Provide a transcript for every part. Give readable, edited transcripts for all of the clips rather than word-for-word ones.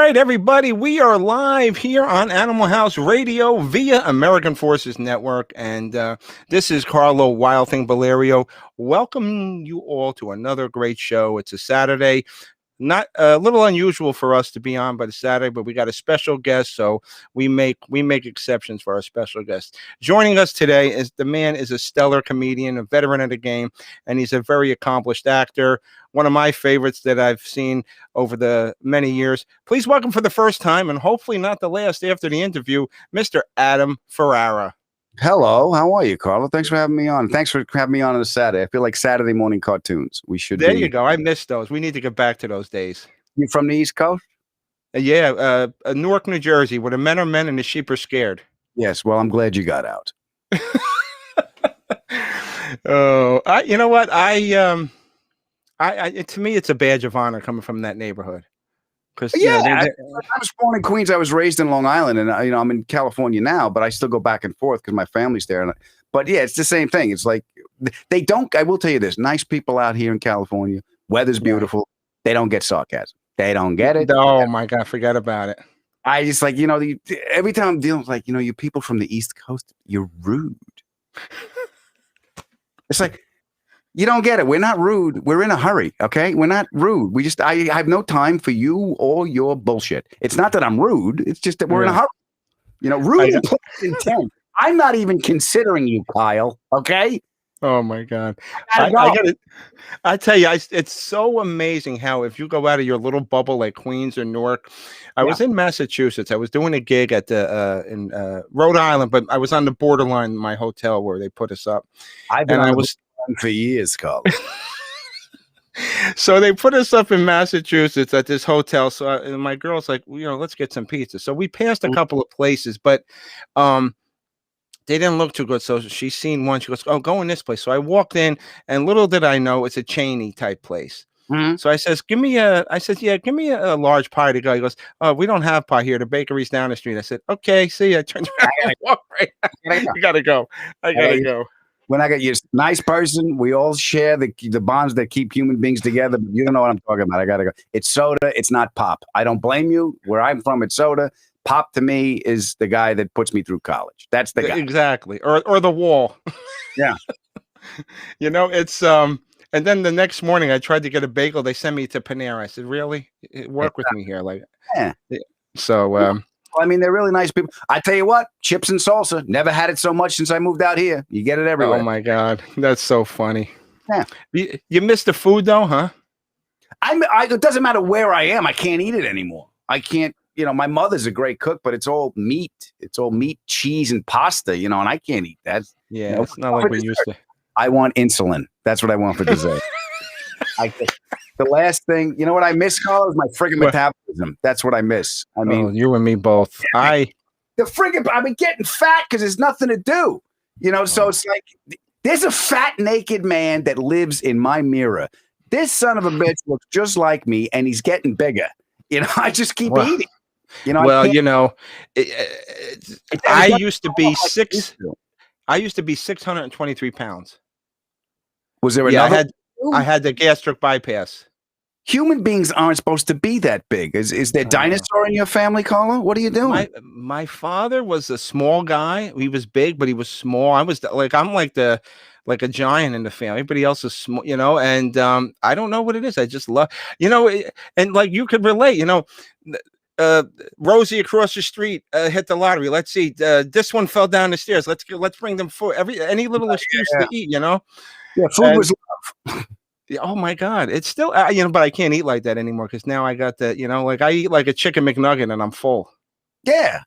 Right, everybody, we are live here on Animal House Radio via American Forces Network, and this is Carlo Wild Thing Valerio. Welcome you all to another great show. It's a Saturday. Not a little unusual for us to be on, but it's Saturday. But we got a special guest, so we make exceptions for our special guest. Joining us today is the man is a stellar comedian, a veteran of the game, and he's a very accomplished actor. One of my favorites that I've seen over the many years. Please welcome for the first time, and hopefully not the last after the interview, Mr. Adam Ferrara. Hello, how are you, Carlo? Thanks for having me on. Thanks for having me on a Saturday. I feel like Saturday morning cartoons. We should. There you go. I missed those. We need to get back to those days. You from the East Coast? Yeah, Newark, New Jersey, where the men are men and the sheep are scared. Yes. Well, I'm glad you got out. Oh, you know what? I to me, it's a badge of honor coming from that neighborhood. Because I was born in Queens. I was raised in Long Island, and I'm in California now, but I still go back and forth because my family's there. But yeah, it's the same thing. It's like they don't. I will tell you this: nice people out here in California. Weather's beautiful. They don't get sarcasm. They don't get it. Oh my God, forget about it. I just like every time I'm dealing with like you people from the East Coast, you're rude. It's like. You don't get it. We're not rude. We're in a hurry. Okay. We're not rude. I have no time for you or your bullshit. It's not that I'm rude. It's just that we're in a hurry. Rude and intent. I'm not even considering you, Kyle. Okay. Oh my God. I tell you, it's so amazing how if you go out of your little bubble like Queens or Newark, I was in Massachusetts. I was doing a gig at in Rhode Island, but I was on the borderline in my hotel where they put us up. I was for years, Carl. So they put us up in Massachusetts at this hotel. So and my girl's like, let's get some pizza. So we passed a couple of places, but they didn't look too good. So she's seen one. She goes, "Oh, go in this place." So I walked in, and little did I know it's a chainy type place. Mm-hmm. So I says, give me a large pie to go. He goes, "Oh, we don't have pie here. The bakery's down the street." I said, "Okay, see ya." I turned around and walked right out. You gotta go. I gotta go. When I got you, nice person, we all share the bonds that keep human beings together. But you don't know what I'm talking about. I gotta go. It's soda. It's not pop. I don't blame you. Where I'm from, it's soda. Pop to me is the guy that puts me through college. That's the guy. Exactly. Or the wall. Yeah. It's and then the next morning I tried to get a bagel. They sent me to Panera. I said, "Really? Work with me here." Like, yeah. So. I mean, they're really nice people. I tell you what, chips and salsa. Never had it so much since I moved out here. You get it everywhere. Oh my God, that's so funny. Yeah. You miss the food though, huh? It doesn't matter where I am. I can't eat it anymore. I can't. My mother's a great cook, but it's all meat. It's all meat, cheese, and pasta. And I can't eat that. Yeah, it's not like we used to. I want insulin. That's what I want for dessert. The last thing, what I miss, Carl, is my friggin' metabolism. That's what I miss. I mean, you and me both. I've been getting fat because there's nothing to do. So it's like there's a fat naked man that lives in my mirror. This son of a bitch looks just like me, and he's getting bigger. I just keep eating. I used to be 623 pounds. Was there another? I had the gastric bypass. Human beings aren't supposed to be that big. Is there dinosaur in your family, Carlo? What are you doing? My father was a small guy. He was big, but he was small. I'm like a giant in the family. Everybody else is small, and I don't know what it is. I just love, and like you could relate, Rosie across the street hit the lottery. Let's see. This one fell down the stairs. Let's bring them food. Any little excuse to eat, Yeah, food was love. Oh my God, it's still but I can't eat like that anymore because now I got that. Like I eat like a chicken McNugget and I'm full. Yeah,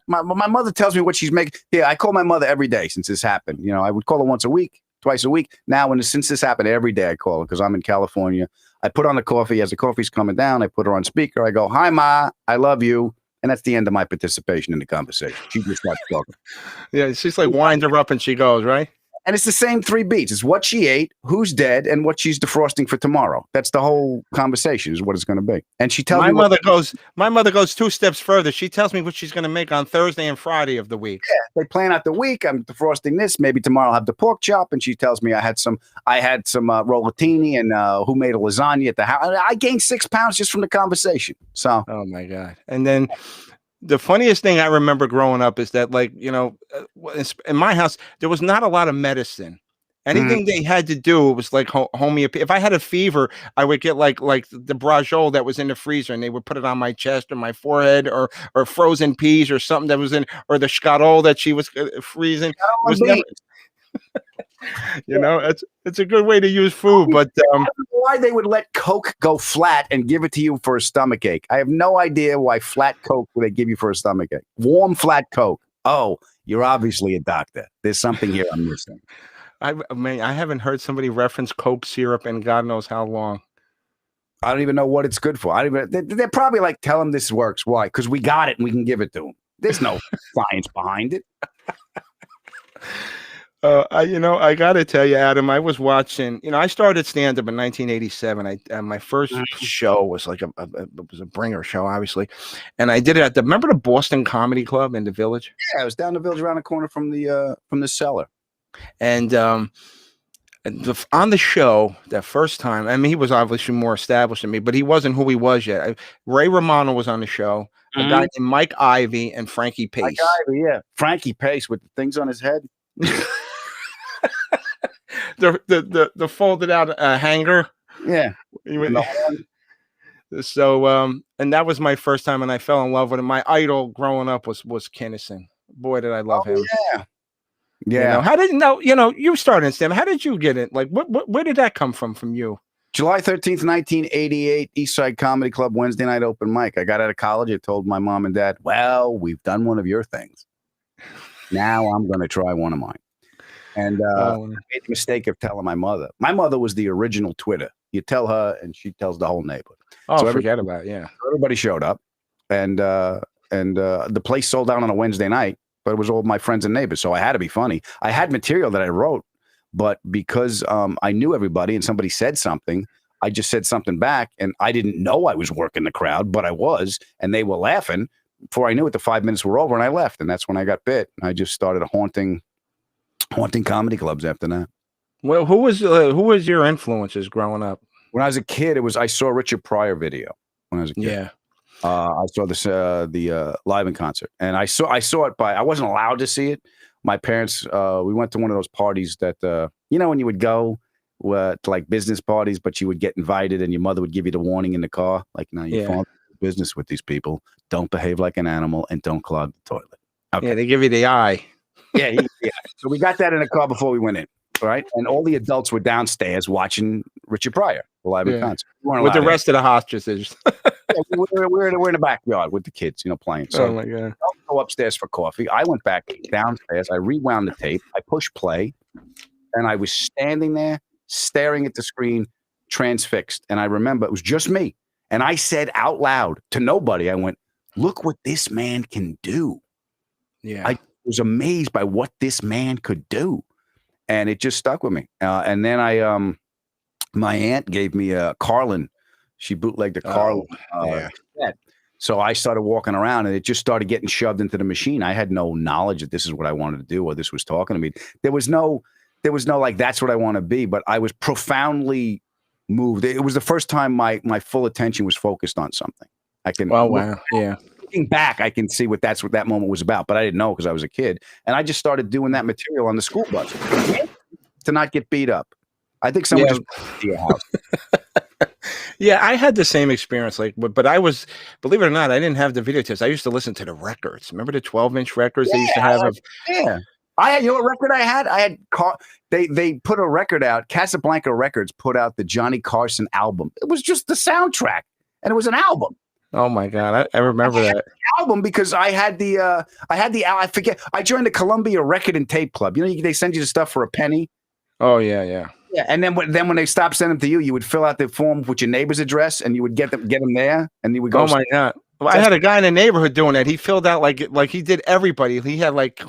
my mother tells me what she's making. Yeah, I call my mother every day since this happened. I would call her once a week, twice a week. Now, since this happened, every day I call her because I'm in California. I put on the coffee. As the coffee's coming down, I put her on speaker. I go, "Hi, Ma, I love you." And that's the end of my participation in the conversation. She just starts talking. Yeah, she's like wind her up and she goes, right? And it's the same 3 beats. It's what she ate, who's dead, and what she's defrosting for tomorrow. That's the whole conversation is what it's going to be. And she tells My me mother goes 2 steps further. She tells me what she's going to make on Thursday and Friday of the week. they plan out the week. I'm defrosting this. Maybe tomorrow I'll have the pork chop. And she tells me I had some rollatini and who made a lasagna at the house. I gained 6 pounds just from the conversation. So, oh my God. And then the funniest thing I remember growing up is that, like, you know, in my house, there was not a lot of medicine. Anything they had to do, it was like homeopathy. If I had a fever, I would get like the Brajol that was in the freezer, and they would put it on my chest or my forehead, or frozen peas or something that was in, or the Skadol that she was freezing. It was never, you know, it's a good way to use food, but I don't know why they would let Coke go flat and give it to you for a stomach ache. I have no idea why flat Coke would they give you for a stomach ache. Warm flat Coke. Oh, you're obviously a doctor. There's something here I'm missing. I mean, I haven't heard somebody reference Coke syrup in God knows how long. I don't even know what it's good for. They're probably like, tell them this works. Why? Because we got it and we can give it to them. There's no science behind it. I got to tell you, Adam, I was watching, I started stand-up in 1987. My first show was like it was a bringer show, obviously. And I did it remember the Boston Comedy Club in the Village? Yeah, it was down the Village around the corner from the cellar. And on the show that first time, I mean, he was obviously more established than me, but he wasn't who he was yet. Ray Romano was on the show, a guy named Mike Ivey, and Frankie Pace. Mike Ivey, yeah. Frankie Pace with the things on his head. the folded out hanger. Yeah. So and that was my first time, and I fell in love with him. My idol growing up was Kinnison. Boy, did I love him. Yeah. How did you started in stand? How did you get it? Like, where did that come from you? July 13th, 1988, Eastside Comedy Club, Wednesday night open mic. I got out of college. I told my mom and dad, well, we've done one of your things. Now I'm going to try one of mine. And I made the mistake of telling my mother. My mother was the original Twitter. You tell her, and she tells the whole neighborhood. Oh, so forget about it. Yeah. Everybody showed up, and the place sold out on a Wednesday night. But it was all my friends and neighbors, so I had to be funny. I had material that I wrote, but because I knew everybody and somebody said something, I just said something back, and I didn't know I was working the crowd, but I was, and they were laughing. Before I knew it, the 5 minutes were over, and I left, and that's when I got bit. I just started haunting comedy clubs after that. Well, who was your influences growing up? When I was a kid, I saw a Richard Pryor video when I was a kid. Yeah. I saw the live in concert, and I saw it I wasn't allowed to see it. My parents, we went to one of those parties that, when you would go to like business parties, but you would get invited and your mother would give you the warning in the car. Like, no, you fall into business with these people. Don't behave like an animal and don't clog the toilet. Okay. Yeah, they give you the eye. Yeah. So we got that in the car before we went in. Right. And all the adults were downstairs watching Richard Pryor live in concert. With the rest of the hostages. we're in the backyard with the kids, playing. So oh my God. I'll go upstairs for coffee. I went back downstairs. I rewound the tape. I pushed play, and I was standing there staring at the screen, transfixed. And I remember it was just me. And I said out loud to nobody, I went, look what this man can do. Yeah. I was amazed by what this man could do. And it just stuck with me. And then my aunt gave me a Carlin. She bootlegged a Carlin. So I started walking around, and it just started getting shoved into the machine. I had no knowledge that this is what I wanted to do, or this was talking to me. There was no like, that's what I want to be. But I was profoundly moved. It was the first time my full attention was focused on something. Looking back, I can see what that moment was about, but I didn't know because I was a kid. And I just started doing that material on the school bus to not get beat up. I think someone just to your house. Yeah, I had the same experience. But I was, believe it or not, I didn't have the videotapes. I used to listen to the records. Remember the 12-inch records they used to have? I had what record I had? I had they put a record out. Casablanca Records put out the Johnny Carson album. It was just the soundtrack, and it was an album. Oh my God, I remember that album because I forget. I joined the Columbia Record and Tape Club. They send you the stuff for a penny. Oh yeah. Yeah, and then when they stopped sending them to you, you would fill out the form with your neighbor's address, and you would get them there, and you would go. Oh my God! Well, I had a guy in the neighborhood doing that. He filled out like he did everybody. He had like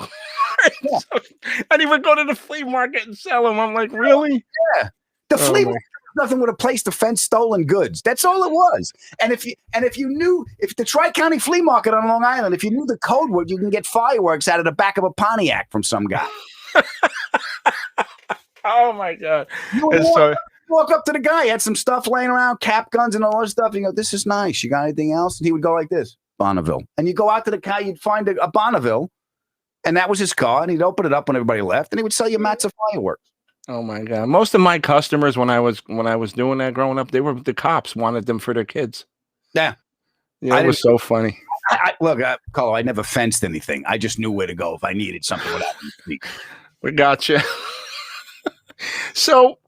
Yeah. And he would go to the flea market and sell them. I'm like, really? Yeah. The Oh, flea my. market was nothing but a place to fence stolen goods. That's all it was. And if you knew, if the Tri-County Flea Market on Long Island, if you knew the code word, you can get fireworks out of the back of a Pontiac from some guy. Oh my God. You would It's so walk up to the guy, he had some stuff laying around, cap guns and all this stuff. You go, this is nice. You got anything else? And he would go like this, Bonneville. And you go out to the car, you'd find a Bonneville, and that was his car. And he'd open it up when everybody left, and he would sell you mats of fireworks. oh my God. Most of my customers when I was doing that growing up, they were the cops wanted them for their kids. Yeah. Yeah, it was so funny. Look, Carlo, I never fenced anything. I just knew where to go if I needed something. Would happen to me. We got you. So,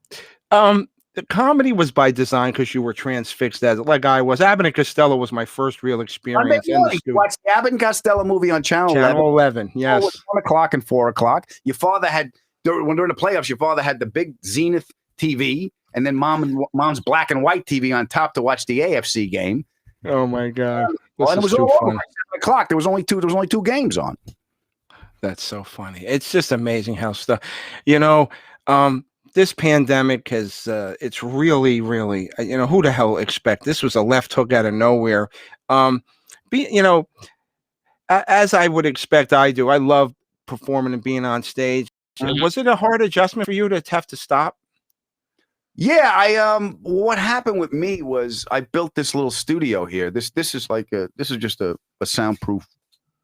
the comedy was by design because you were transfixed as like I was. Abbott and Costello was my first real experience in the studio. Watch the Abbott and Costello movie on Channel 11. Channel 11, yes. 1 o'clock and 4 o'clock. Your father had, during the playoffs, your father had the big Zenith TV and then mom's black and white TV on top to watch the AFC game. Oh my God. And it was all over by 7 o'clock. There was only two games on. That's so funny. It's just amazing how stuff, this pandemic has, it's really, really, who the hell expect this was a left hook out of nowhere. As I would expect, I do. I love performing and being on stage. Mm-hmm. Was it a hard adjustment for you to have to stop? Yeah, what happened with me was I built this little studio here. This is just a soundproof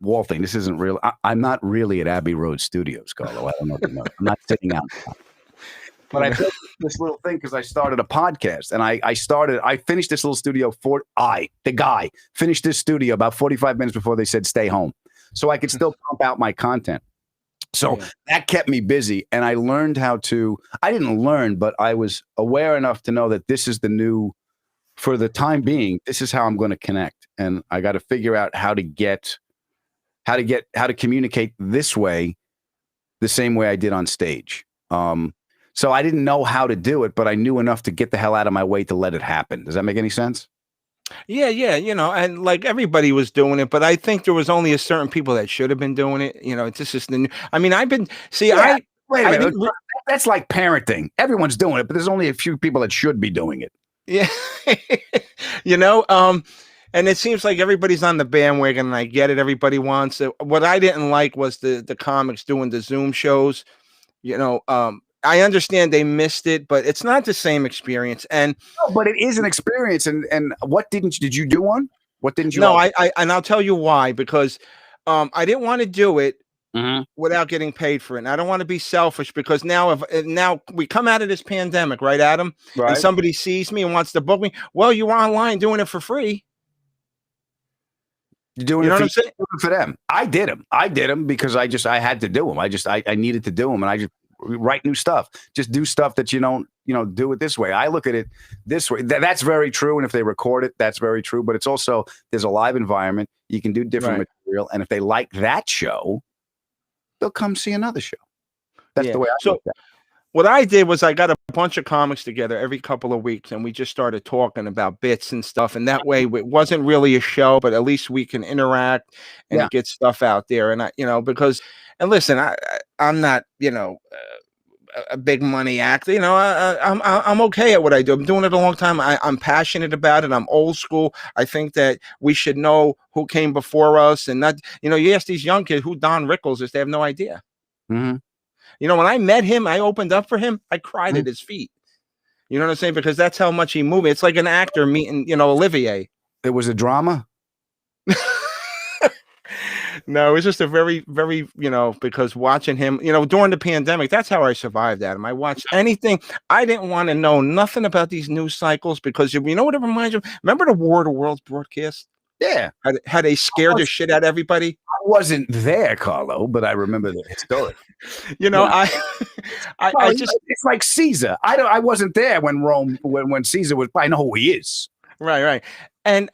wall thing. This isn't real. I'm not really at Abbey Road Studios, Carlo. I don't know if you know. I'm not sitting out. But I built this little thing because I started a podcast, and I finished this little studio the guy finished this studio about 45 minutes before they said stay home, so I could still pump out my content. So that kept me busy, and I learned I didn't learn, but I was aware enough to know that this is the new, for the time being, this is how I'm going to connect. And I got to figure out how to communicate this way, the same way I did on stage. So I didn't know how to do it, but I knew enough to get the hell out of my way to let it happen. Does that make any sense? Yeah, and like everybody was doing it, but I think there was only a certain people that should have been doing it. This is the new. I mean, wait a minute. That's like parenting. Everyone's doing it, but there's only a few people that should be doing it. Yeah, and it seems like everybody's on the bandwagon, and I get it. Everybody wants it. What I didn't like was the comics doing the Zoom shows. I understand they missed it, but it's not the same experience. And but it is an experience. And what did you do one? What didn't you? No, and I'll tell you why, because I didn't want to do it without getting paid for it. And I don't want to be selfish, because now we come out of this pandemic, right, Adam? Right. And somebody sees me and wants to book me. Well, you're online doing it for free. You're doing what I'm saying? For them. I did them because I had to do them. I needed to do them, and I just write new stuff. Just do stuff that you don't do it this way. I look at it this way. That's very true. And if they record it, that's very true. But it's also, there's a live environment. You can do different material. And if they like that show, they'll come see another show. That's the way I look at it. What I did was I got a bunch of comics together every couple of weeks, and we just started talking about bits and stuff. And that way it wasn't really a show, but at least we can interact and get stuff out there. And and listen, I'm not, a big money actor. I'm okay at what I do. I'm doing it a long time. I'm passionate about it. I'm old school. I think that we should know who came before us, and not, you ask these young kids who Don Rickles is, they have no idea. Mm-hmm. When I met him, I opened up for him. I cried at his feet. You know what I'm saying? Because that's how much he moved. It's like an actor meeting, Olivier. It was a drama. No, it was just a very, very, because watching him, during the pandemic, that's how I survived, Adam. I watched anything. I didn't want to know nothing about these news cycles, because you know what it reminds you of? Remember the War of the Worlds broadcast? Yeah. How they scared the shit out of everybody? I wasn't there, Carlo, but I remember the story. It's like Caesar. I wasn't there when Caesar was. I know who he is. Right. And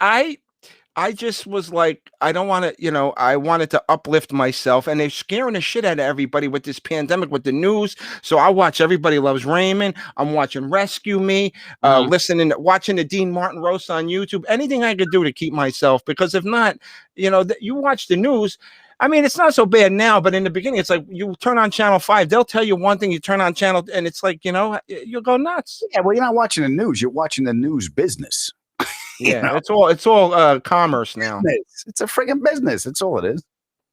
I just was like, I don't want to, I wanted to uplift myself, and they're scaring the shit out of everybody with this pandemic, with the news. So I watch Everybody Loves Raymond. I'm watching Rescue Me, watching the Dean Martin roast on YouTube, anything I could do to keep myself, because if not, you watch the news. I mean, it's not so bad now, but in the beginning, it's like you turn on channel 5, they'll tell you one thing, you turn on channel, and it's like, you'll go nuts. Yeah, well, you're not watching the news. You're watching the news business. Yeah, it's all commerce now. Business. It's a friggin' business. That's all it is.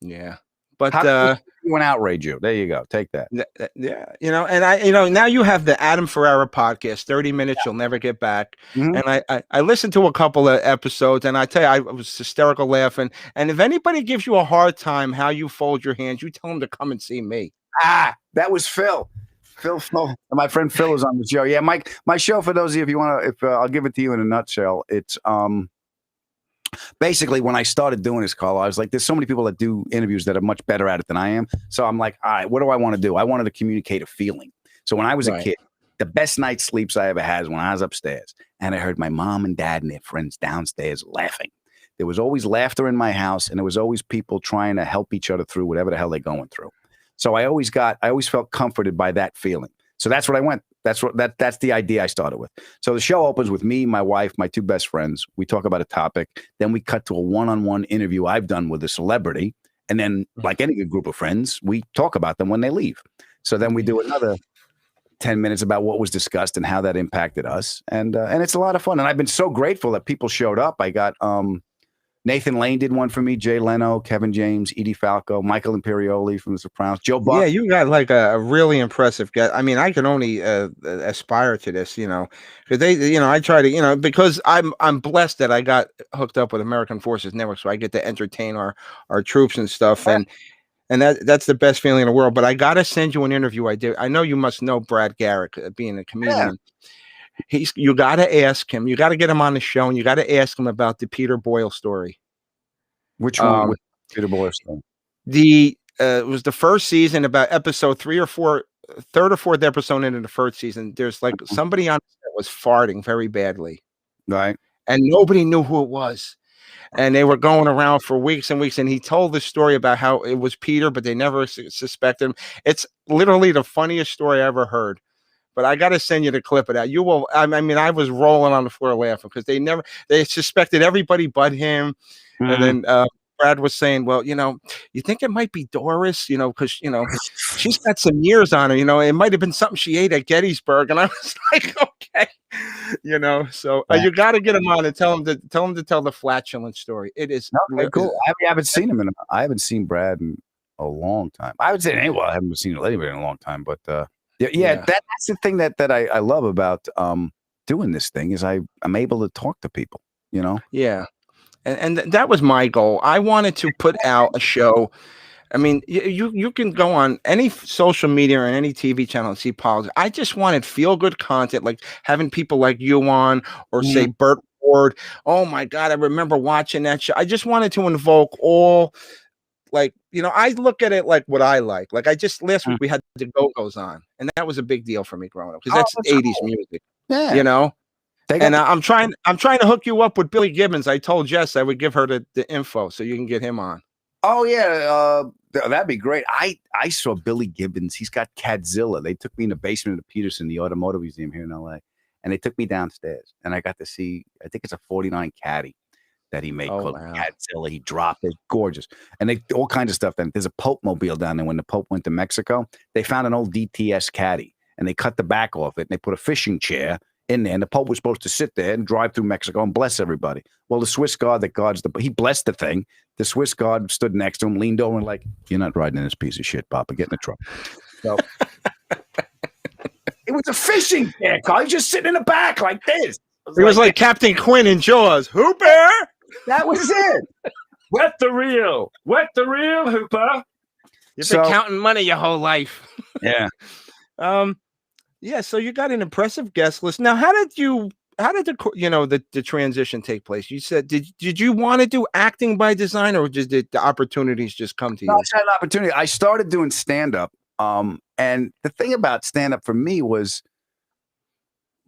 Yeah. But How does anyone outrage you? There you go. Take that. Yeah, and now you have the Adam Ferrara podcast, 30 minutes you'll never get back. Mhm. And I listened to a couple of episodes, and I tell you, I was hysterical laughing. And if anybody gives you a hard time how you fold your hands, you tell them to come and see me. That was Phil. Phil, my friend Phil is on the show. Yeah, my show, for those of you, if you want to, I'll give it to you in a nutshell. It's basically, when I started doing this, Carl, I was like, there's so many people that do interviews that are much better at it than I am. So I'm like, all right, what do I want to do? I wanted to communicate a feeling. So when I was a kid, the best night's sleeps I ever had was when I was upstairs and I heard my mom and dad and their friends downstairs laughing. There was always laughter in my house, and there was always people trying to help each other through whatever the hell they're going through. So I always felt comforted by that feeling. So that's what I went. That's the idea I started with. So the show opens with me, my wife, my two best friends. We talk about a topic. Then we cut to a one-on-one interview I've done with a celebrity. And then, like any good group of friends, we talk about them when they leave. So then we do another 10 minutes about what was discussed and how that impacted us. And it's a lot of fun. And I've been so grateful that people showed up. I got Nathan Lane did one for me, Jay Leno, Kevin James, Edie Falco, Michael Imperioli from The Sopranos, Joe Buck. Yeah, you got like a really impressive guy. I mean, I can only aspire to this, because I try to, because I'm blessed that I got hooked up with American Forces Network, so I get to entertain our troops and stuff, and that's the best feeling in the world. But I gotta send you an interview I did. I know you must know Brad Garrett, being a comedian. Yeah. You got to ask him. You got to get him on the show, and you got to ask him about the Peter Boyle story. Which one? Peter Boyle story? It was the first season, about episode 3 or 4, third or fourth episode into the first season. There's like somebody on set was farting very badly, right? And nobody knew who it was, and they were going around for weeks and weeks. And he told the story about how it was Peter, but they never suspected him. It's literally the funniest story I ever heard. But I got to send you the clip of that. You will. I mean, I was rolling on the floor laughing because they suspected everybody but him. And then Brad was saying, well, you think it might be Doris, because, she's got some years on her, it might have been something she ate at Gettysburg. And I was like, okay, so you got to get him on and tell him to tell the flatulence story. It is cool. I haven't seen him I haven't seen Brad in a long time. I would say anyway, I haven't seen anybody in a long time, but that's the thing that I love about doing this thing is I'm able to talk to people, Yeah. And that was my goal. I wanted to put out a show. I mean, you can go on any social media or any TV channel and see politics. I just wanted feel-good content, like having people like you on, or say Burt Ward. Oh my God, I remember watching that show. I just wanted to invoke all, like, I look at it like what I like. Like last week we had the Go-Go's on, and that was a big deal for me growing up because that's 80s cool music. Yeah. And I'm trying to hook you up with Billy Gibbons. I told Jess I would give her the info so you can get him on. Oh yeah, that'd be great. I saw Billy Gibbons. He's got Cadzilla. They took me in the basement of the Peterson, the Automotive Museum here in LA, and they took me downstairs, and I got to see. I think it's a '49 Caddy that he made called Cadzilla. He dropped it, gorgeous, and they all kinds of stuff. Then there's a Pope mobile down there. When the Pope went to Mexico, they found an old DTS Caddy, and they cut the back off it, and they put a fishing chair in there, and the Pope was supposed to sit there and drive through Mexico and bless everybody. Well, the Swiss guard that guards he blessed the thing. The Swiss guard stood next to him, leaned over and like, "You're not riding in this piece of shit, Papa. Get in the truck." So it was a fishing chair, Carl. He's just sitting in the back like this. It was like Captain Quinn in Jaws. Hooper! That was it. Wet the reel, Hooper. You've been counting money your whole life. Yeah. Yeah, so you got an impressive guest list. Now, how did the transition take place? You said, did you want to do acting by design, or did the opportunities just come to you? I had an opportunity. I started doing stand-up. And the thing about stand-up for me was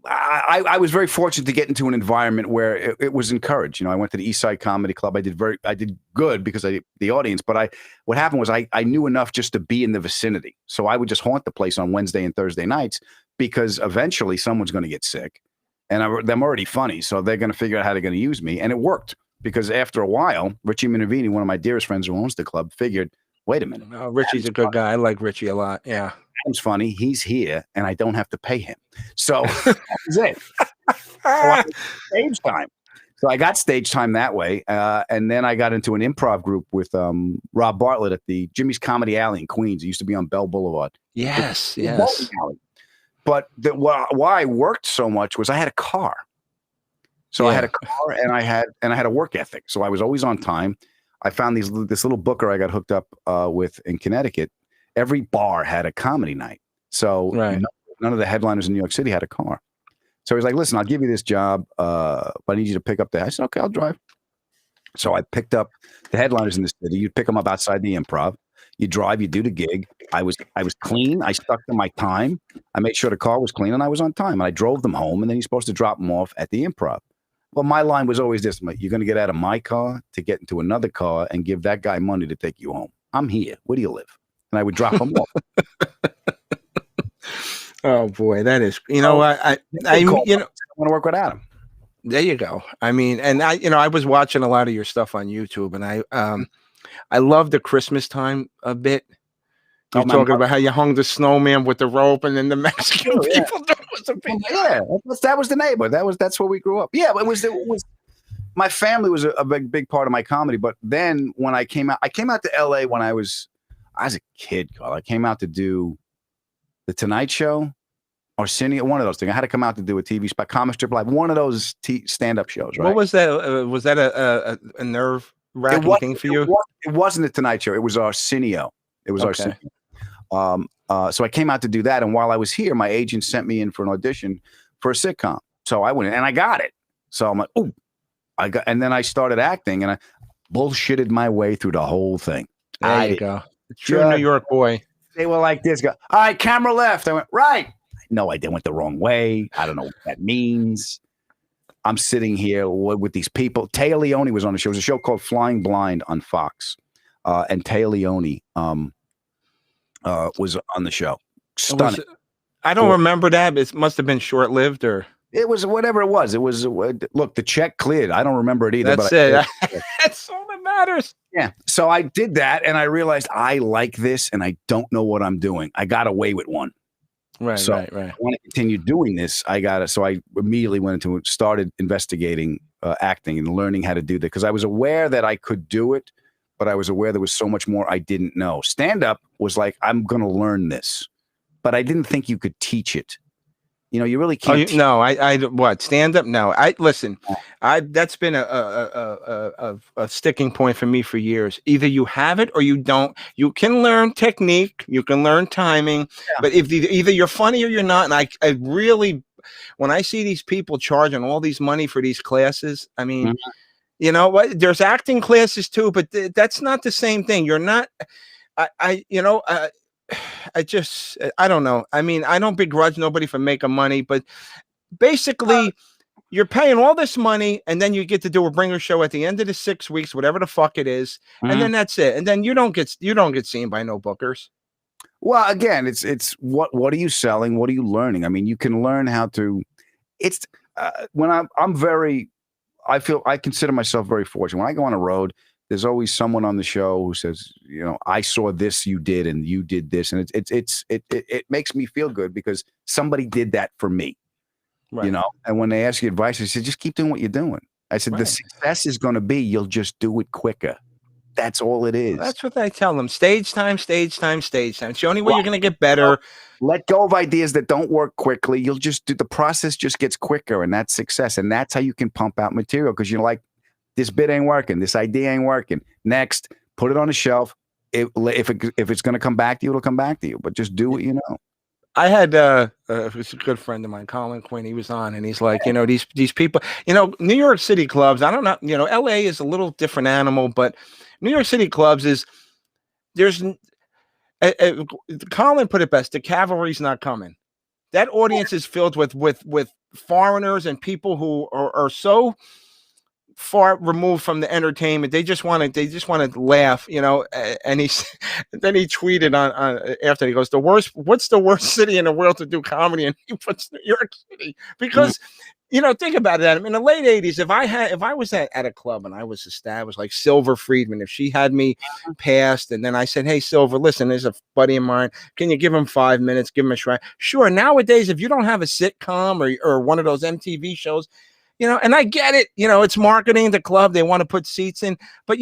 I was very fortunate to get into an environment where it was encouraged. I went to the East Side Comedy Club. I did good because the audience, but what happened was I knew enough just to be in the vicinity. So I would just haunt the place on Wednesday and Thursday nights because eventually someone's going to get sick, and I'm already funny. So they're going to figure out how they're going to use me. And it worked. because after a while, Richie Minervini, one of my dearest friends who owns the club, figured, wait a minute. Richie's a good guy. I like Richie a lot. Yeah. Adam's funny. He's here, and I don't have to pay him. So that was it. So I stage time. So I got stage time that way. And then I got into an improv group with Rob Bartlett at the Jimmy's Comedy Alley in Queens. It used to be on Bell Boulevard. Yes, It's yes. But why I worked so much was I had a car. So I had a car and I had a work ethic. So I was always on time. I found this little booker I got hooked up with in Connecticut. Every bar had a comedy night. So none of the headliners in New York City had a car. So he's like, listen, I'll give you this job, but I need you to pick up I said, okay, I'll drive. So I picked up the headliners in the city. You'd pick them up outside the Improv. You drive, you do the gig. I was clean. I stuck to my time. I made sure the car was clean and I was on time. And I drove them home, and then you're supposed to drop them off at the Improv. Well, my line was always this: you're going to get out of my car to get into another car and give that guy money to take you home. I'm here. Where do you live? And I would drop him off. Oh boy, that is. You know what? I want to work with Adam. There you go. I mean, and I was watching a lot of your stuff on YouTube, and I love the Christmas time a bit. You're talking about how you hung the snowman with the rope, and then the Mexican people do it was a big that was the neighborhood. That's where we grew up. Yeah, it was my family was a big part of my comedy. But then when I came out to LA when I was a kid, Carl. I came out to do the Tonight Show, Arsenio, one of those things. I had to come out to do a TV spot, Comic Strip Live, one of those stand-up shows, right? What was that? Was that a nerve-wracking thing for you? It wasn't the Tonight Show. It was Arsenio. It was Arsenio. So I came out to do that, and while I was here, my agent sent me in for an audition for a sitcom. So I went in, and I got it. So I'm like, oh, and then I started acting, and I bullshitted my way through the whole thing. There you go. True New York boy. They were like this. Go, all right, camera left. I went, right. No, I went the wrong way. I don't know what that means. I'm sitting here with these people. Taya Leone was on the show. It was a show called Flying Blind on Fox. And Taya Leone was on the show. Stunning. I don't remember that. It must have been short-lived, or it was whatever it was. It was look, the check cleared. I don't remember it either. That's it. That's all that matters. Yeah. So I did that, and I realized I like this, and I don't know what I'm doing. I got away with one. Right. I want to continue doing this. So I immediately started investigating acting and learning how to do that, because I was aware that I could do it, but I was aware there was so much more I didn't know. Stand-up was like, I'm going to learn this, but I didn't think you could teach it. You know, you really can't. No, what stand up? No, listen. That's been a sticking point for me for years. Either you have it or you don't. You can learn technique, you can learn timing, but if either you're funny or you're not. And I really, when I see these people charging all these money for these classes, I mean, you know what? There's acting classes too, but that's not the same thing. You're not. I don't know. I mean, I don't begrudge nobody for making money, but basically you're paying all this money, and then you get to do a bringer show at the end of the 6 weeks, whatever the fuck it is. And then that's it. And then you don't get seen by no bookers. Well, again, it's what are you selling? What are you learning? I mean, you can learn how to, when I consider myself very fortunate. When I go on a road, there's always someone on the show who says, you know, I saw this you did, and you did this, and it makes me feel good because somebody did that for me, you know. And when they ask you advice, I said, just keep doing what you're doing. I said, the success is going to be you'll just do it quicker. That's all it is. That's what I tell them. Stage time, stage time, stage time. It's the only way you're going to get better. Let go of ideas that don't work quickly. You'll just do the process just gets quicker, and that's success. And that's how you can pump out material, because you're like, this bit ain't working. This idea ain't working. Next, put it on a shelf. If it's going to come back to you, it'll come back to you. But just do what you know. I had it was a good friend of mine, Colin Quinn. He was on, and he's like, you know, these people, you know, New York City clubs. I don't know, you know, LA is a little different animal, but New York City clubs Colin put it best: the cavalry's not coming. That audience is filled with foreigners and people who are so far removed from the entertainment. They just want to laugh, you know. And then he tweeted on after, he goes, what's the worst city in the world to do comedy? And he puts New York City, because think about it, Adam. In the late '80s, if I was at a club and I was established, like Silver Friedman, if she had me passed, and then I said, "Hey, Silver, listen, there's a buddy of mine. Can you give him 5 minutes? Give him a try." Sure. Nowadays, if you don't have a sitcom or one of those MTV shows, and I get it, it's marketing the club. They want to put seats in, but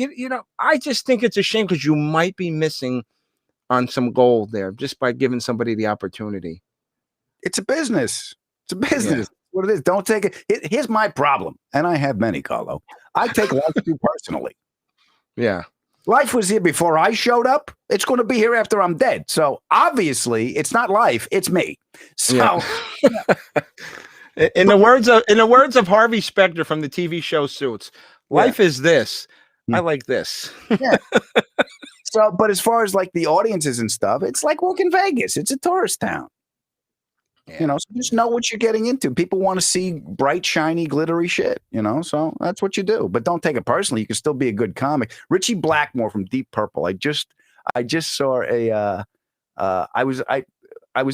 I just think it's a shame because you might be missing on some gold there just by giving somebody the opportunity. It's a business. It's a business. Yeah. What it is. Don't take it. Here's my problem, and I have many, Carlo. I take life too personally. Yeah. Life was here before I showed up. It's going to be here after I'm dead. So obviously, it's not life. It's me. So. Yeah. In the words of Harvey Specter from the TV show Suits, life is this. I like this. Yeah. So, but as far as like the audiences and stuff, it's like working Vegas. It's a tourist town. Yeah. So just know what you're getting into. People want to see bright, shiny, glittery shit, so that's what you do. But don't take it personally. You can still be a good comic. Richie Blackmore from Deep Purple. I just saw I was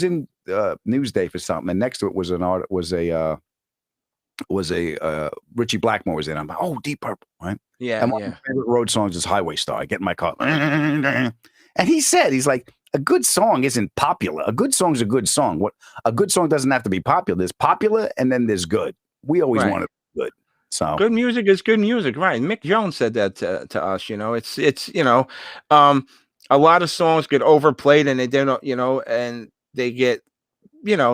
in Newsday for something, and next to it was a Richie Blackmore was in. I'm like, oh, Deep Purple, right? Yeah. And one of my favorite road songs is Highway Star. I get in my car, and he's like, a good song isn't popular. A good song's a good song. What a good song doesn't have to be popular. There's popular, and then there's good. We always want it good. So good music is good music, right? Mick Jones said that to us. It's a lot of songs get overplayed, and they don't, and they get.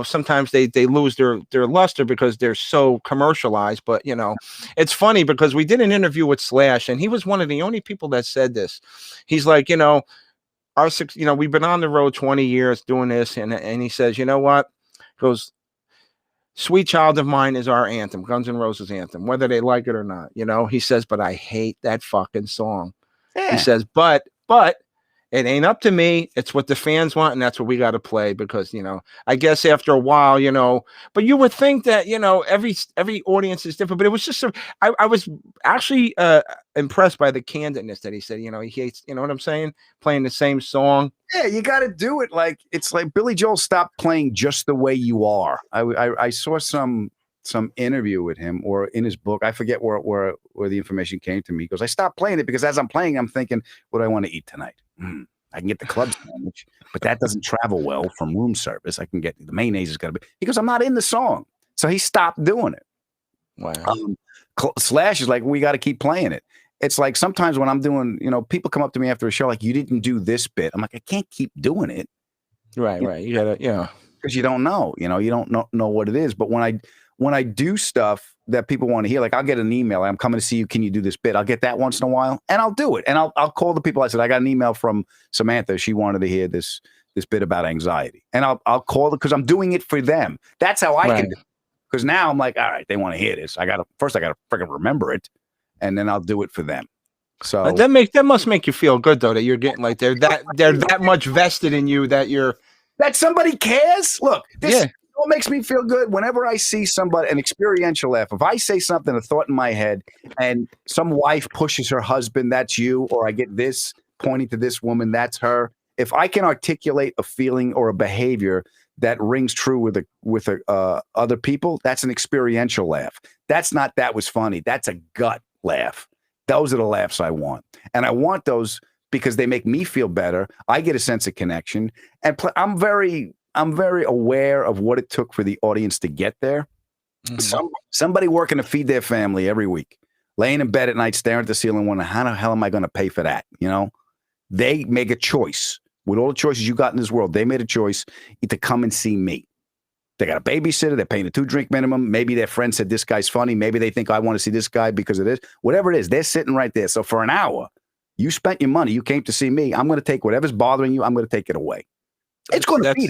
Sometimes they lose their luster because they're so commercialized. But it's funny because we did an interview with Slash, and he was one of the only people that said this. He's like, we've been on the road 20 years doing this, and he says, you know what? Goes, "Sweet Child of Mine" is our anthem, Guns N' Roses anthem, whether they like it or not. He says, but I hate that fucking song. Yeah. He says, but it ain't up to me. It's what the fans want, and that's what we got to play because, I guess after a while, but you would think that, every audience is different, but it was just, I was actually impressed by the candidness that he said, he hates, you know what I'm saying? Playing the same song. Yeah, you got to do it. It's like Billy Joel stopped playing Just the Way You Are. I saw some interview with him or in his book. I forget where the information came to me. He goes, I stopped playing it because as I'm playing, I'm thinking, what do I want to eat tonight? I can get the club sandwich, but that doesn't travel well from room service. I can get the mayonnaise is got to be. He goes, I'm not in the song. So he stopped doing it. Wow. Slash is like, we got to keep playing it. It's like sometimes when I'm doing, people come up to me after a show, like, you didn't do this bit. I'm like, I can't keep doing it. Right. You gotta, because you don't know, you don't know what it is. But when I do stuff that people want to hear, like I'll get an email, I'm coming to see you, can you do this bit? I'll get that once in a while and I'll do it. And I'll call the people. I said, I got an email from Samantha. She wanted to hear this bit about anxiety. And I'll call it because I'm doing it for them. That's how I can do it. Because now I'm like, all right, they want to hear this. I gotta freaking remember it. And then I'll do it for them. So that must make you feel good though, that you're getting like they're that much vested in you that somebody cares. Look, this what makes me feel good whenever I see somebody, an experiential laugh. If I say something, a thought in my head, and some wife pushes her husband, that's you, or I get this pointing to this woman, that's her. If I can articulate a feeling or a behavior that rings true with other people, that's an experiential laugh. That's not that was funny. That's a gut laugh. Those are the laughs I want, and I want those because they make me feel better. I get a sense of connection, and I'm very aware of what it took for the audience to get there. Mm-hmm. Somebody working to feed their family every week, laying in bed at night, staring at the ceiling, wondering, how the hell am I going to pay for that? They make a choice. With all the choices you got in this world, they made a choice to come and see me. They got a babysitter. They're paying a 2-drink minimum. Maybe their friend said, this guy's funny. Maybe they think I want to see this guy because of this. Whatever it is, they're sitting right there. So for an hour, you spent your money. You came to see me. I'm going to take whatever's bothering you. I'm going to take it away. It's going to be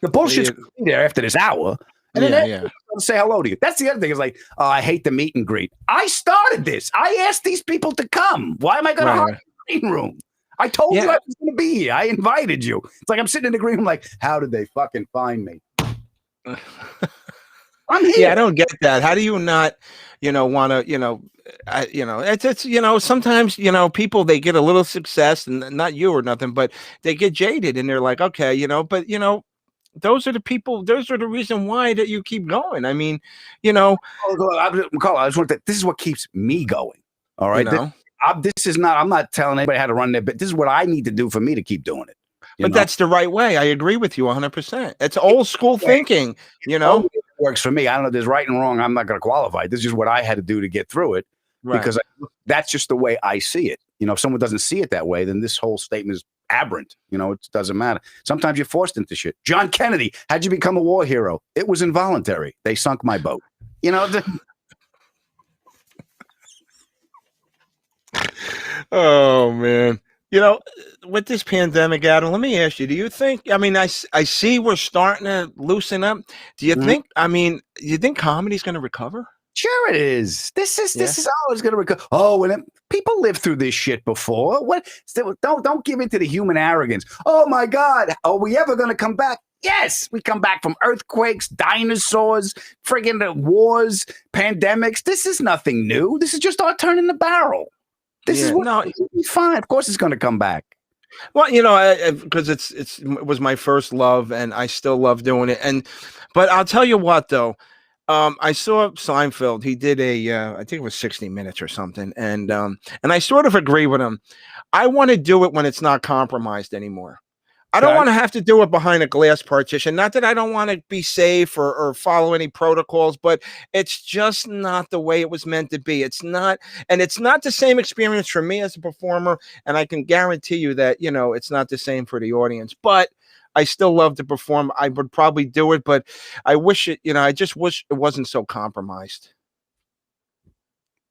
the bullshit's going to be there after this hour. And then they're going to say hello to you. That's the other thing. Is like, oh, I hate the meet and greet. I started this. I asked these people to come. Why am I going to hide in the green room? I told you I was going to be here. I invited you. It's like I'm sitting in the green room like, how did they fucking find me? I'm here. Yeah, I don't get that. How do you not, want to, it's sometimes, people, they get a little success and not you or nothing, but they get jaded and they're like, okay, but those are the people. Those are the reason why that you keep going. I mean, you know, I just want that. This is what keeps me going. All you right. know. This is not. I'm not telling anybody how to run their. But this is what I need to do for me to keep doing it. But that's the right way. I agree with you 100%. It's old school thinking, you know. It works for me. I don't know. There's right and wrong. I'm not going to qualify. This is just what I had to do to get through it because that's just the way I see it. You know, if someone doesn't see it that way, then this whole statement is aberrant. You know, it doesn't matter. Sometimes you're forced into shit. John Kennedy, how'd you become a war hero? It was involuntary. They sunk my boat. You know. Oh man. You know, with this pandemic, Adam, let me ask you, do you think, I mean, I see we're starting to loosen up. Do you think, I mean, do you think comedy's going to recover? Sure it is. This is always going to recover. Oh, and people lived through this shit before. What? Don't give in to the human arrogance. Oh my God. Are we ever going to come back? Yes, we come back from earthquakes, dinosaurs, friggin' wars, pandemics. This is nothing new. This is just our turn in the barrel. This is what fine. Of course, it's going to come back. Well, you know, because it was my first love, and I still love doing it. But I'll tell you what, though, I saw Seinfeld. He did I think it was 60 Minutes or something, and I sort of agree with him. I want to do it when it's not compromised anymore. I don't want to have to do it behind a glass partition. Not that I don't want to be safe or follow any protocols, but it's just not the way it was meant to be. It's not, and it's not the same experience for me as a performer. And I can guarantee you that, you know, it's not the same for the audience, but I still love to perform. I would probably do it, but I wish it, you know, I just wish it wasn't so compromised.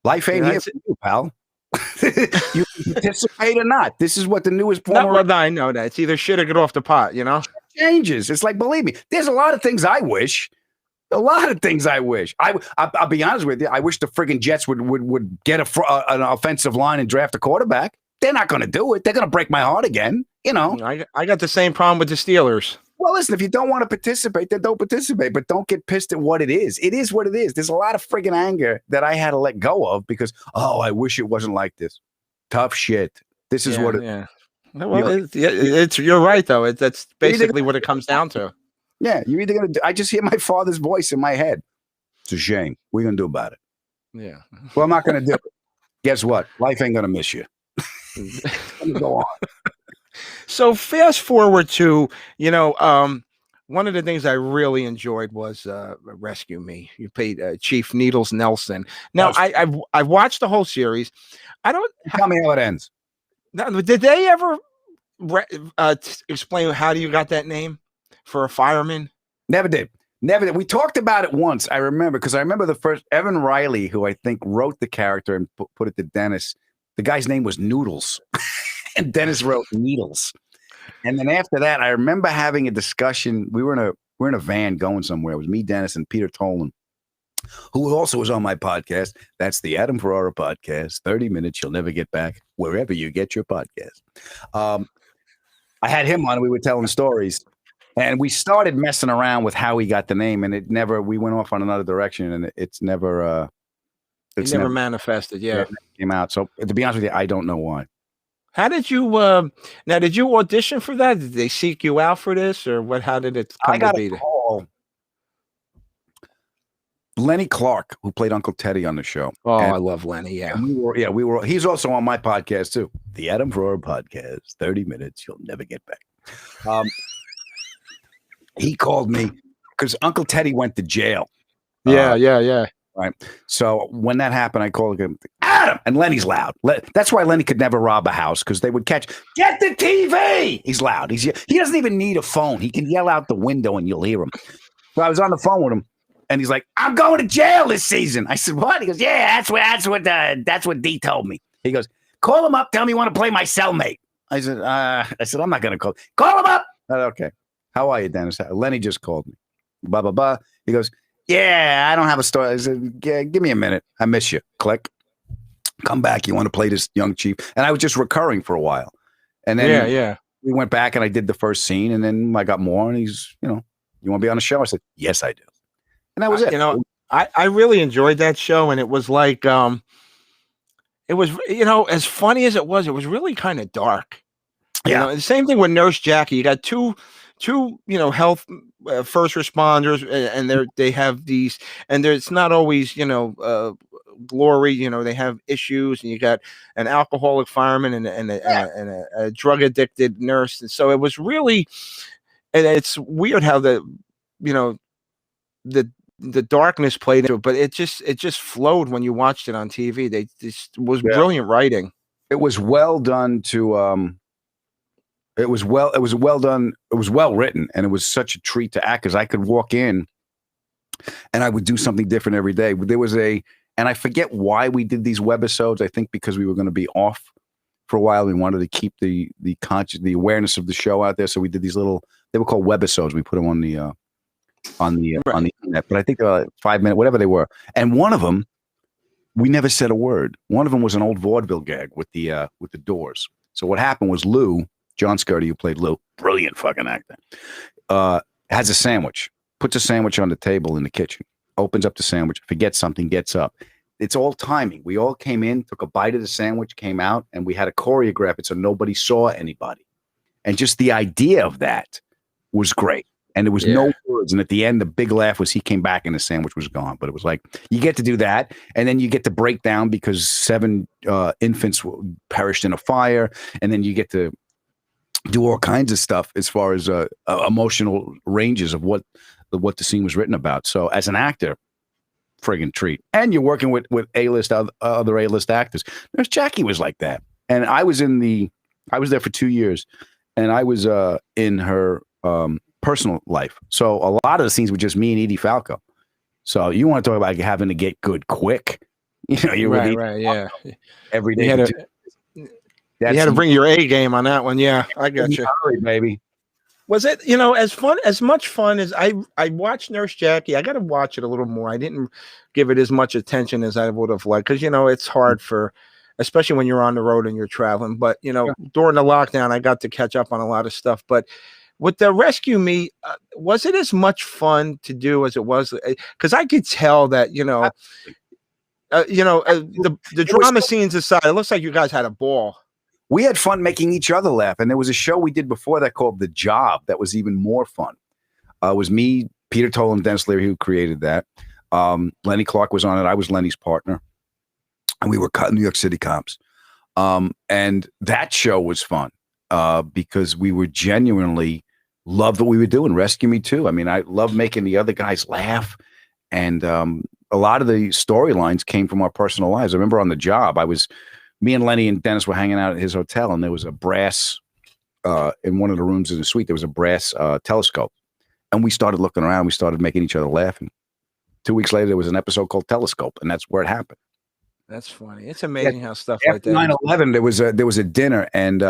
Life ain't here for you, pal. You participate or not. This is what the newest form. Well, I know that it's either shit or get off the pot. You know, it changes. It's like, believe me, there's a lot of things I wish. A lot of things I wish. I'll be honest with you. I wish the friggin' Jets would get an offensive line and draft a quarterback. They're not going to do it. They're going to break my heart again. You know, I got the same problem with the Steelers. Well, listen, if you don't want to participate, then don't participate, but don't get pissed at what it is. It is what it is. There's a lot of friggin' anger that I had to let go of because, I wish it wasn't like this. Tough shit. This is what it is. Yeah. Well, you're right, though. That's basically what it comes down to. Yeah, you're either going to I just hear my father's voice in my head. It's a shame. What are you going to do about it? Yeah. Well, I'm not going to do it. Guess what? Life ain't going to miss you. Go on. So fast forward to, you know, one of the things I really enjoyed was Rescue Me. You played Chief Needles Nelson. Now, I've watched the whole series. I don't tell me how it ends. Did they ever explain how you got that name for a fireman? Never did. Never did. We talked about it once. I remember because I remember the first Evan Riley, who I think wrote the character and put it to Dennis. The guy's name was Noodles. And Dennis wrote Needles. And then after that, I remember having a discussion. We're in a van going somewhere. It was me, Dennis, and Peter Tolan, who also was on my podcast. That's the Adam Ferrara podcast. 30 minutes, you'll never get back, wherever you get your podcast. I had him on. We were telling stories. And we started messing around with how he got the name. And we went off on another direction. And it's never never manifested. Yeah. It came out. So to be honest with you, I don't know why. How did you now? Did you audition for that? Did they seek you out for this, or what? How did it come to be? I got a call. Lenny Clark, who played Uncle Teddy on the show. Oh, I love Lenny. Yeah, we were. He's also on my podcast too, the Adam Ferrara podcast. 30 minutes, you'll never get back. He called me because Uncle Teddy went to jail. Yeah. Right. So when that happened, I called him, Adam, and Lenny's loud. That's why Lenny could never rob a house because they would catch. Get the TV. He's loud. He doesn't even need a phone. He can yell out the window and you'll hear him. So I was on the phone with him, and he's like, "I'm going to jail this season." I said, "What?" He goes, "Yeah, that's what D told me." He goes, "Call him up. Tell him you want to play my cellmate." I said, "I'm not going to call. Call him up." Okay. How are you, Dennis? Lenny just called me. Blah blah blah. He goes, "Yeah, I don't have a story." I said, "Yeah, give me a minute. I miss you." Click. Come back. You want to play this young chief? And I was just recurring for a while. And then we went back and I did the first scene and then I got more and he's, you want to be on the show? I said, "Yes, I do." And that was it. I really enjoyed that show. And it was like, it was, as funny as it was really kind of dark. The same thing with Nurse Jackie. You got two two, health first responders, and they have these, and it's not always, glory. They have issues, and you got an alcoholic fireman and a drug addicted nurse, and so it was really, and it's weird how you know the darkness played into it, but it just flowed when you watched it on TV. They just was brilliant writing. It was well done it was well done. It was well written, and it was such a treat to act because I could walk in and I would do something different every day. There was and I forget why we did these webisodes. I think because we were going to be off for a while. We wanted to keep the awareness of the show out there. So we did these little, they were called webisodes. We put them on the internet, but I think 5 minutes, whatever they were. And one of them, we never said a word. One of them was an old vaudeville gag with the Doors. So what happened was John Scurdy, who played Lou, brilliant fucking actor, has a sandwich, puts a sandwich on the table in the kitchen, opens up the sandwich, forgets something, gets up. It's all timing. We all came in, took a bite of the sandwich, came out, and we had to choreograph it so nobody saw anybody. And just the idea of that was great. And there was no words. And at the end, the big laugh was he came back and the sandwich was gone. But it was like, you get to do that. And then you get to break down because 7 infants perished in a fire. And then you get to do all kinds of stuff as far as emotional ranges of what the scene was written about. So as an actor, friggin' treat. And you're working with A-list, other A-list actors. Nurse Jackie was like that. And I was there for 2 years. And I was in her personal life. So a lot of the scenes were just me and Edie Falco. So you want to talk about having to get good quick. You right, every day. You had to bring your A game on that one. Yeah, I got you. Baby. Was it, as much fun as I watched Nurse Jackie? I got to watch it a little more. I didn't give it as much attention as I would have liked because, it's hard especially when you're on the road and you're traveling. But, during the lockdown, I got to catch up on a lot of stuff. But with the Rescue Me, was it as much fun to do as it was? Because I could tell that, the drama scenes aside, it looks like you guys had a ball. We had fun making each other laugh. And there was a show we did before that called The Job that was even more fun. It was me, Peter Toll, and Dennis Leary who created that. Lenny Clark was on it. I was Lenny's partner. And we were New York City cops. And that show was fun because we were genuinely loved what we were doing. Rescue Me Too. I mean, I love making the other guys laugh. And a lot of the storylines came from our personal lives. I remember on The Job, me and Lenny and Dennis were hanging out at his hotel, and there was a brass in one of the rooms in the suite. There was a brass telescope, and we started looking around. We started making each other laugh. And 2 weeks later, there was an episode called Telescope, and that's where it happened. That's funny. It's amazing how stuff after like that. 9/11, there was a dinner, and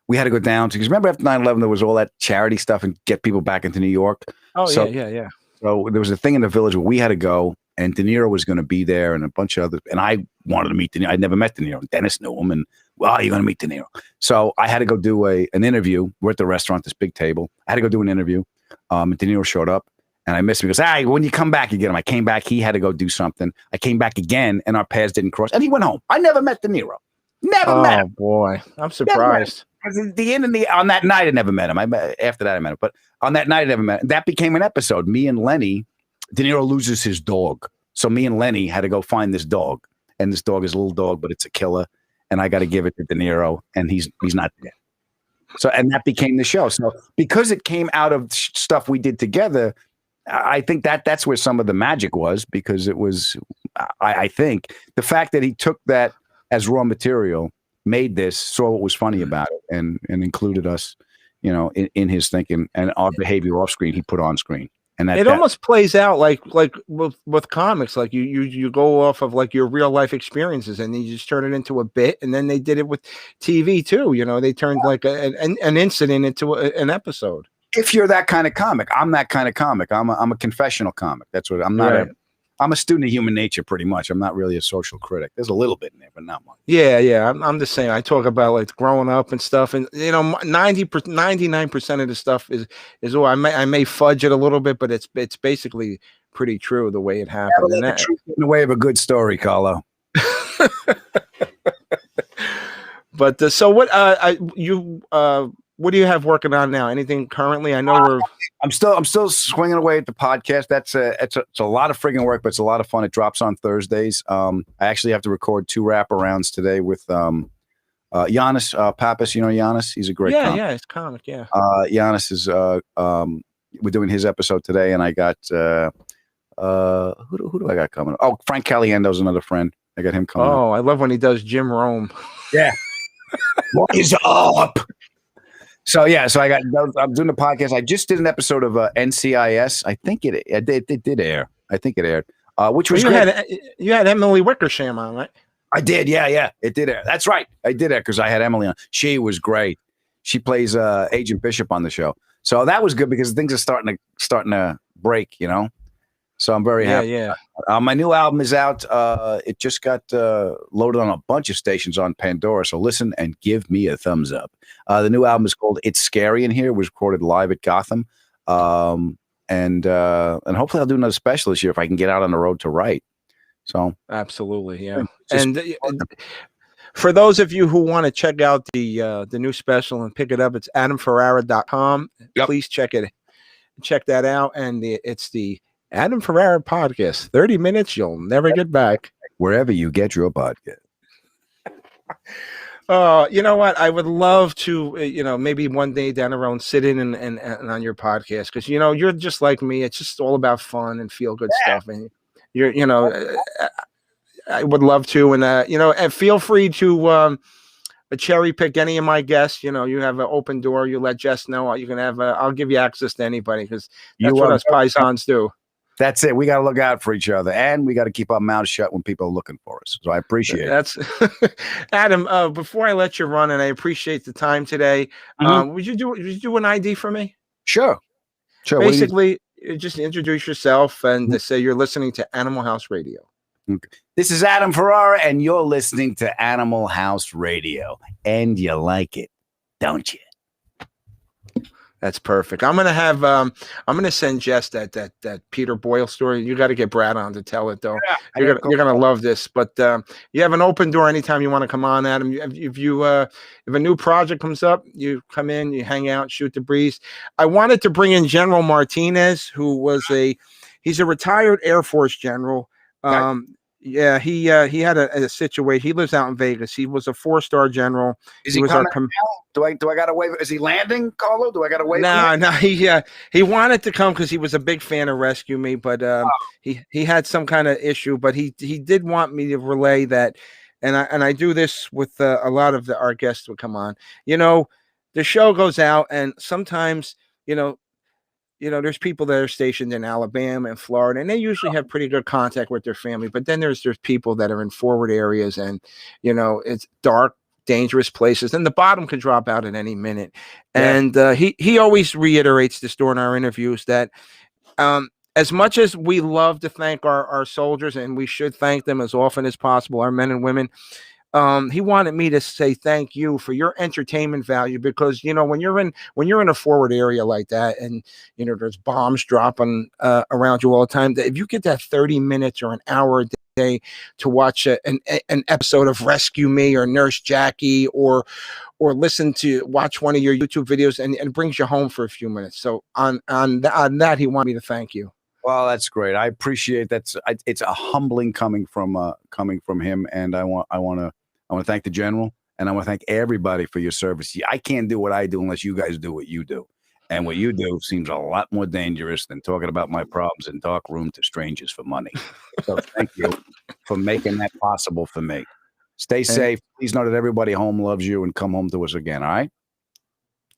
we had to go down to because remember after 9/11, there was all that charity stuff and get people back into New York. Oh yeah. So there was a thing in the village where we had to go. And De Niro was going to be there and a bunch of others. And I wanted to meet De Niro. I'd never met De Niro. Dennis knew him. And, well, you're going to meet De Niro. So I had to go do an interview. We're at the restaurant, this big table. I had to go do an interview. And De Niro showed up. And I missed him. He goes, when you come back, you get him. I came back. He had to go do something. I came back again, and our paths didn't cross. And he went home. I never met De Niro. Never met him. Oh, boy. I'm surprised. On that night, I never met him. After that, I met him. But on that night, I never met him. That became an episode. Me and Lenny, De Niro loses his dog. So me and Lenny had to go find this dog, and this dog is a little dog, but it's a killer, and I got to give it to De Niro, and he's not dead. So, and that became the show. So because it came out of stuff we did together, I think that's where some of the magic was because it was, I think the fact that he took that as raw material, made this, saw what was funny about it, and included us, in his thinking and our behavior off screen, he put on screen. And it almost plays out like with comics, like you go off of like your real life experiences and you just turn it into a bit. And then they did it with TV too. They turned like an incident into an episode. If you're that kind of comic, I'm that kind of comic. I'm a confessional comic. That's what I'm not. Right. I'm a student of human nature, pretty much. I'm not really a social critic. There's a little bit in there, but not much. Yeah. I'm the same. I talk about like growing up and stuff, and 99% of the stuff is I may fudge it a little bit, but it's basically pretty true the way it happened. And that truth in the way of a good story, Carlo. But so what? what do you have working on now? Anything currently? I know we're. I'm still swinging away at the podcast. It's a lot of friggin' work, but it's a lot of fun. It drops on Thursdays. I actually have to record 2 wraparounds today with Giannis Pappas. You know Giannis? He's a great comic. Yeah, it's comic. Yeah. Giannis is we're doing his episode today, and I got who do I got coming? Oh, Frank Caliendo's another friend. I got him coming. Oh, I love when he does Jim Rome. Yeah. What is up? So I'm doing the podcast. I just did an episode of NCIS. I think it did air. I think it aired. Which was great. You had Emily Wickersham on, right? I did. Yeah. It did air. That's right. I did air because I had Emily on. She was great. She plays Agent Bishop on the show. So that was good because things are starting to break, you know. So I'm very happy. Yeah. My new album is out. It just got loaded on a bunch of stations on Pandora. So listen and give me a thumbs up. The new album is called "It's Scary in Here." It was recorded live at Gotham, and hopefully I'll do another special this year if I can get out on the road to write. So absolutely, yeah. And for those of you who want to check out the new special and pick it up, it's AdamFerrara.com. Yep. Please check that out. And it's the Adam Ferrara podcast. 30 minutes you'll never get back. Wherever you get your podcast. You know what? I would love to, maybe one day down the road sit in and on your podcast because, you're just like me. It's just all about fun and feel good stuff. And I would love to. And, and feel free to cherry pick any of my guests. You have an open door. You let Jess know. You can have, I'll give you access to anybody because that's what us paisans do. That's it. We got to look out for each other, and we got to keep our mouths shut when people are looking for us. So I appreciate it. Adam, before I let you run, and I appreciate the time today, would you do an ID for me? Sure. Basically, just introduce yourself and to say you're listening to Animal House Radio. Okay. This is Adam Ferrara, and you're listening to Animal House Radio, and you like it, don't you? That's perfect. I'm gonna send Jess that Peter Boyle story. You got to get Brad on to tell it though. Yeah, you're gonna love this. But you have an open door anytime you want to come on, Adam. If a new project comes up, you come in, you hang out, shoot the breeze. I wanted to bring in General Martinez, who was he's a retired Air Force general. Yeah, he had a situation. He lives out in Vegas. He was a 4-star general. Is he coming now? Do I got to wait? Is he landing, Carlo? Do I got to wait? No. He wanted to come because he was a big fan of Rescue Me, but he had some kind of issue. But he did want me to relay that, and I do this with a lot of our guests who come on. The show goes out, and sometimes there's people that are stationed in Alabama and Florida, and they usually have pretty good contact with their family. But then there's people that are in forward areas, and it's dark, dangerous places, and the bottom could drop out at any minute. Yeah. And he always reiterates this during our interviews that as much as we love to thank our soldiers, and we should thank them as often as possible, our men and women. He wanted me to say thank you for your entertainment value because when you're in a forward area like that and there's bombs dropping around you all the time, if you get that 30 minutes or an hour a day to watch an episode of Rescue Me or Nurse Jackie or watch one of your YouTube videos and it brings you home for a few minutes. So on that he wanted me to thank you. Well, that's great. I appreciate that. It's a humbling coming from him, and I want to thank the general, and I want to thank everybody for your service. I can't do what I do unless you guys do what you do. And what you do seems a lot more dangerous than talking about my problems in dark room to strangers for money. So thank you for making that possible for me. Stay safe. Please know that everybody home loves you and come home to us again. All right.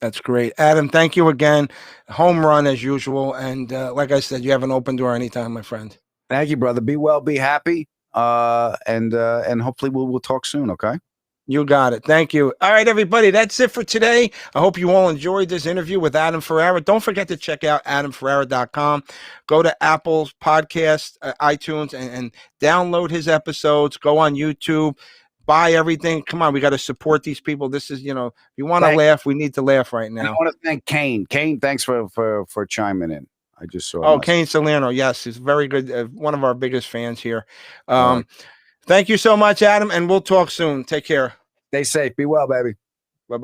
That's great. Adam, thank you again. Home run as usual. And like I said, you have an open door anytime, my friend. Thank you, brother. Be well, be happy. And hopefully we'll talk soon. Okay. You got it. Thank you. All right, everybody. That's it for today. I hope you all enjoyed this interview with Adam Ferrara. Don't forget to check out AdamFerrara.com. Go to Apple Podcasts, iTunes, and download his episodes. Go on YouTube. Buy everything. Come on, we got to support these people. This is, if you want to laugh, we need to laugh right now. And I want to thank Kane. Kane, thanks for chiming in. I just saw. Oh, Kane Salerno. Yes, he's very good. One of our biggest fans here. Thank you so much, Adam, and we'll talk soon. Take care. Stay safe. Be well, baby.